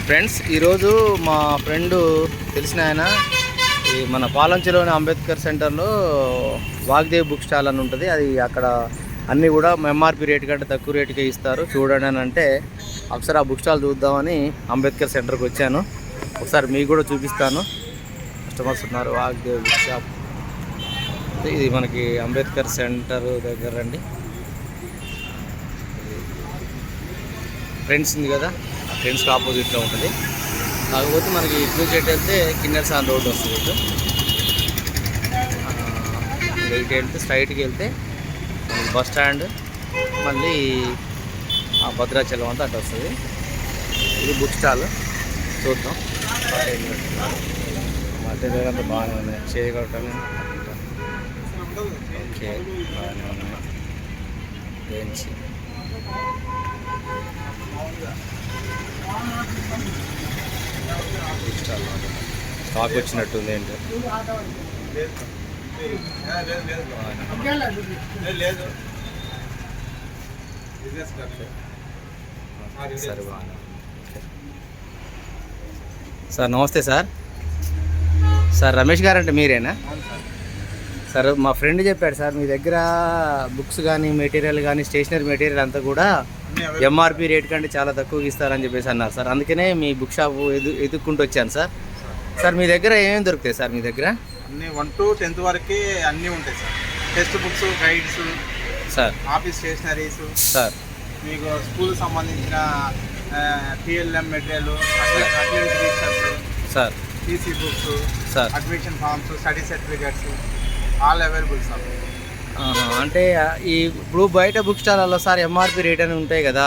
Friends, ఈరోజు మా friend తెలిసిన ఆయన మన పాలంచెలోని అంబేద్కర్ సెంటర్లో వాగ్దేవ్ బుక్ స్టాల్ అని ఉంటుంది. అది అక్కడ అన్నీ కూడా ఎంఆర్పి రేటు కంటే తక్కువ రేటుకే ఇస్తారు చూడండి అని అంటే ఒకసారి ఆ బుక్ స్టాల్ చూద్దామని అంబేద్కర్ సెంటర్కి వచ్చాను. ఒకసారి మీకు కూడా చూపిస్తాను. కస్టమర్స్ ఉన్నారు. వాగ్దేవ్ బుక్ షాప్ ఇది మనకి అంబేద్కర్ సెంటర్ దగ్గర అండి. ఫ్రెండ్స్ ఉంది కదా, ఆ ఫ్రెండ్స్కి ఆపోజిట్లో ఉంటుంది. కాకపోతే మనకి ఇటు వెళ్తే కిన్నెరసాన్ రోడ్ వస్తుంది. ఇటు వెళ్తే స్ట్రైట్కి వెళ్తే బస్ స్టాండ్, మళ్ళీ ఆ భద్రాచలం అంతా అటు వస్తుంది. ఇది బుక్ స్టాల్. చూద్దాం. మటీరియల్ అంతా బాగానే ఉన్నాయి. చేయగలటమే ఓకే, బాగానే ఉన్నాయి. బెంచ్ బుక్ స్టాల్ స్టాక్ వచ్చినట్టుంది. ఏంటి సరే, బాగా. సార్ నమస్తే సార్. సార్ రమేష్ గారు అంటే మీరేనా సార్? మా ఫ్రెండ్ చెప్పాడు సార్ మీ దగ్గర బుక్స్ కానీ మెటీరియల్ కానీ స్టేషనరీ మెటీరియల్ అంతా కూడా ఎంఆర్పి రేట్ కంటే చాలా తక్కువగా ఇస్తారని చెప్పేసి అన్నారు సార్. అందుకనే మీ బుక్ షాప్ ఎదుక్కుంటూ వచ్చాను సార్. సార్ మీ దగ్గర ఏమేమి దొరుకుతాయి సార్? మీ దగ్గర అన్నీ 1 to 10th వరకు అన్నీ ఉంటాయి sir. Text books, guides sir, office stationeries sir, మీకు స్కూల్ సంబంధించిన TLM material, attendance registers sir, TC books sir, admission forms, study certificates all available sir. అంటే ఇప్పుడు బయట బుక్ స్టాల్లో సార్ ఎంఆర్పి రేట్ అని ఉంటాయి కదా,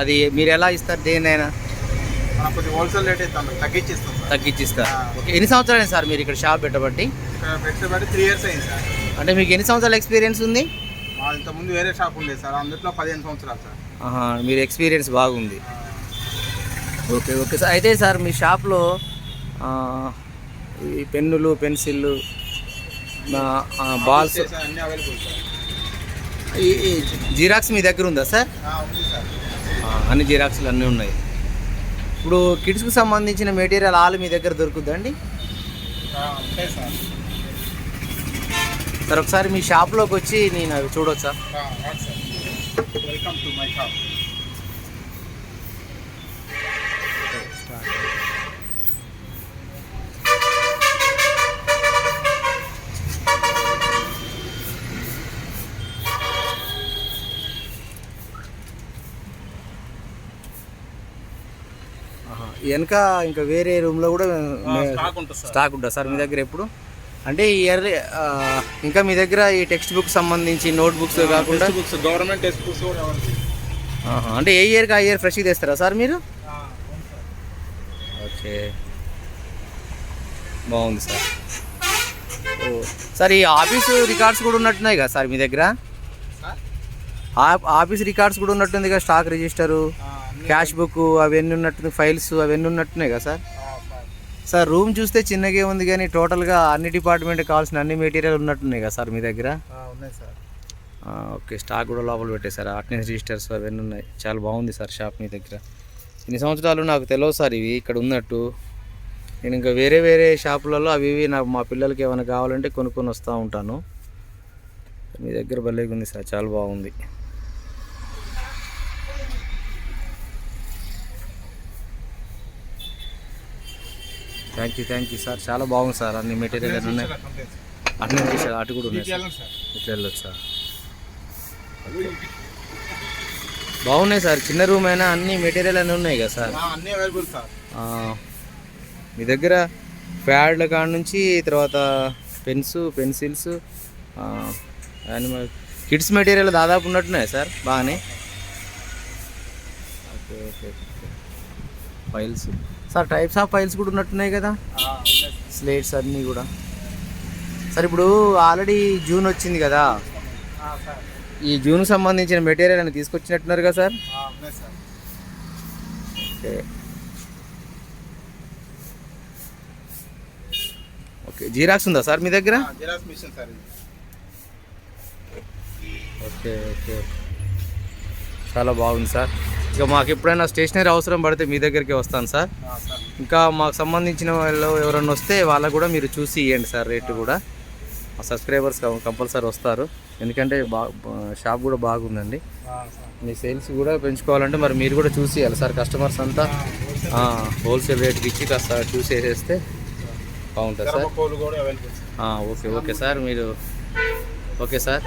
అది మీరు ఎలా ఇస్తారు? దేనైనా మనకు కొద్దిగా హోల్సేల్ రేట్ అయితే తగ్గించిస్తాం సార్. తగ్గించిస్తారు. ఓకే. ఎన్ని సంవత్సరాలు సార్ మీరు ఇక్కడ షాప్ పెట్టబట్టి? ఇక్కడ పెట్టబట్టి 3 years అయింది సార్. అంటే మీకు ఎన్ని సంవత్సరాల ఎక్స్పీరియన్స్ ఉంది? మా ఇంతకుముందు వేరే షాప్ ఉండేది సార్, అందులో 15 సంవత్సరాలు సార్. మీరు ఎక్స్పీరియన్స్ బాగుంది. Okay okay sir. అయితే సార్ మీ షాప్లో ఈ పెన్నులు, పెన్సిళ్ళు, బాల్స్, అన్నీ అవైలబుల్ సార్. ఈ జిరాక్స్ మీ దగ్గర ఉందా సార్? ఉంది సార్. అన్ని జిరాక్స్లు అన్నీ ఉన్నాయి. ఇప్పుడు కిడ్స్కి సంబంధించిన మెటీరియల్ ఆల్ మీ దగ్గర దొరుకుతుందండి? ఉంటాయి సార్. సార్ ఒకసారి మీ షాప్లోకి వచ్చి నేను అవి చూడొచ్చా? Welcome to my shop. వెనక ఇంకా వేరే రూమ్లో కూడా స్టాక్ ఉంటుంది సార్ మీ దగ్గర ఎప్పుడు? అంటే ఈ ఇయర్ ఇంకా మీ దగ్గర ఈ టెక్స్ట్ బుక్ సంబంధించి నోట్ బుక్స్ కాకుండా బుక్స్, గవర్నమెంట్ టెక్స్ట్ బుక్స్ కూడా అంటే ఏ ఇయర్కి ఆ ఇయర్ ఫ్రెష్గా తెస్తారా సార్ మీరు? ఓకే, బాగుంది సార్. ఓ సార్, ఈ ఆఫీస్ రికార్డ్స్ కూడా ఉన్నట్టున్నాయి కదా సార్ మీ దగ్గర? ఆఫీస్ రికార్డ్స్ కూడా ఉన్నట్టుంది కదా, స్టాక్ రిజిస్టరు, క్యాష్ బుక్ అవన్నీ ఉన్నట్టుంది, ఫైల్స్ అవన్నీ ఉన్నట్టున్నాయి కదా సార్? సార్ రూమ్ చూస్తే చిన్నగా ఉంది కానీ టోటల్గా అన్ని డిపార్ట్మెంట్కి కావాల్సిన అన్ని మెటీరియల్ ఉన్నట్టున్నాయి కదా సార్ మీ దగ్గర? ఉన్నాయి సార్. ఓకే, స్టాక్ కూడా లోపల పెట్టేశారు. అటెండెన్స్ రిజిస్టర్స్ అవన్నీ ఉన్నాయి. చాలా బాగుంది సార్ షాప్ మీ దగ్గర. ఇన్ని సంవత్సరాలు నాకు తెలియదు సార్ ఇవి ఇక్కడ ఉన్నట్టు. నేను ఇంకా వేరే వేరే షాపులలో అవి ఇవి నాకు మా పిల్లలకి ఏమైనా కావాలంటే కొనుక్కొని వస్తూ ఉంటాను. మీ దగ్గర భలేగా ఉంది సార్, చాలా బాగుంది. థ్యాంక్ యూ సార్, చాలా బాగుంది సార్. అన్ని మెటీరియల్ అన్నీ ఉన్నాయి. అన్నీ సార్, అటు కూడా ఉన్నాయి సార్. ఇట్లా వెళ్ళొచ్చు సార్. బాగున్నాయి సార్. చిన్న రూమ్ అయినా అన్ని మెటీరియల్ అన్నీ ఉన్నాయి కదా సార్? అన్నీ అవైలబుల్ సార్. మీ దగ్గర ప్యాడ్ల కాడ నుంచి తర్వాత pens, pencils, animal kids material దాదాపు ఉన్నట్టున్నాయి సార్ బాగానే. Okay okay files sir, types of files కూడా ఉన్నట్టున్నాయి కదా, స్లేట్స్ అన్నీ కూడా సార్. ఇప్పుడు ఆల్రెడీ జూన్ వచ్చింది కదా, ఈ జూన్కి సంబంధించిన మెటీరియల్ అని తీసుకొచ్చినట్టున్నారు కదా సార్? Okay okay. జిరాక్స్ ఉందా సార్ మీ దగ్గర? Xerox machine sir. Okay okay, చాలా బాగుంది సార్. ఇక మాకు ఎప్పుడైనా స్టేషనరీ అవసరం పడితే మీ దగ్గరికి వస్తాను సార్. సార్ ఇంకా మాకు సంబంధించిన వాళ్ళు ఎవరైనా వస్తే వాళ్ళకు కూడా మీరు చూసి ఇవ్వండి సార్. రేటు కూడా మా సబ్స్క్రైబర్స్ కంపల్సరీ వస్తారు, ఎందుకంటే షాప్ కూడా బాగుందండి. మీ సేల్స్ కూడా పెంచుకోవాలంటే మరి మీరు కూడా చూసి ఇవ్వాలి సార్. కస్టమర్స్ అంతా హోల్సేల్ రేట్కి ఇచ్చి కాస్త చూసి వేసేస్తే బాగుంటుంది సార్. పూలు కూడా available sir. Okay okay sir. మీరు ఓకే సార్,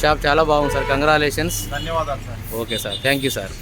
షాప్ చాలా బాగుంది సార్. కంగ్రాచులేషన్స్. ధన్యవాదాలు sir. Okay sir, thank you sir.